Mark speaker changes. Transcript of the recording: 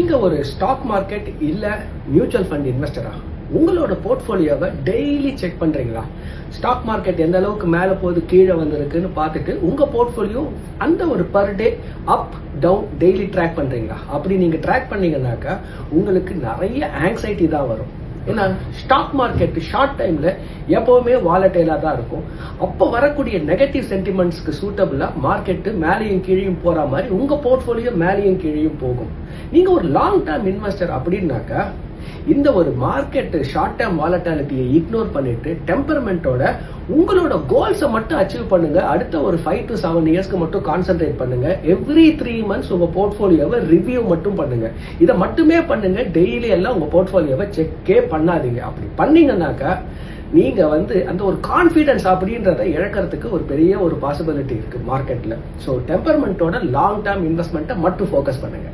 Speaker 1: நீங்க ஒரு stock market இல்ல மியூச்சுவல் ஃபண்ட் இன்வெஸ்டரா உங்களோட போர்ட்ஃபோலியோவை டெய்லி செக் பண்றீங்களா? ஸ்டாக் மார்க்கெட் எந்த அளவுக்கு மேல போகுது கீழே வந்திருக்குன்னு பார்த்துட்டு உங்க போர்ட்ஃபோலியோ அந்த ஒரு per day up down daily track பண்றீங்களா? அப்படி நீங்க ட்ராக் பண்ணீங்கன்னாக்கா உங்களுக்கு நிறைய ஆங்ஸைட்டி தான் வரும். ஏன்னா ஸ்டாக் மார்க்கெட் ஷார்ட் டைம்ல எப்பவுமே வாலட்டைலா தான் இருக்கும். அப்போ வரக்கூடிய நெகட்டிவ் சென்டிமெண்ட்ஸ்க்கு சூட்டபிளா மார்க்கெட் மேலேயும் கீழையும் போற மாதிரி உங்க போர்ட்ஃபோலியோ மேலேயும் கீழையும் போகும். நீங்க ஒரு லாங் டேர்ம் இன்வெஸ்டர் அப்படின்னாக்கா இந்த ஒரு மார்க்கெட் ஷார்ட் டேர்ம் வாலட்டாலிட்டியை இக்னோர் பண்ணிட்டு டெம்பரமெண்டோட உங்களோட கோல்ஸை மட்டும் அச்சீவ் பண்ணுங்க. அடுத்த ஒரு 5 to 7 இயர்ஸ்க்கு மட்டும் கான்சென்ட்ரேட் பண்ணுங்க. எவ்ரி 3 months உங்க போர்ட்ஃபோலியோவை ரிவ்யூ மட்டும் பண்ணுங்க. இதை மட்டுமே பண்ணுங்க. டெய்லி எல்லாம் உங்க போர்ட்ஃபோலியோவை செக்கே பண்ணாதீங்க. அப்படி பண்ணீங்கன்னாக்கா நீங்க அந்த ஒரு கான்பிடன்ஸ் அப்படின்றத இழக்கிறதுக்கு ஒரு பெரிய ஒரு பாசிபிலிட்டி இருக்கு மார்க்கெட்ல. ஸோ டெம்பரமெண்டோட லாங் டேர்ம் இன்வெஸ்ட்மெண்ட்டை மட்டும் ஃபோக்கஸ் பண்ணுங்க.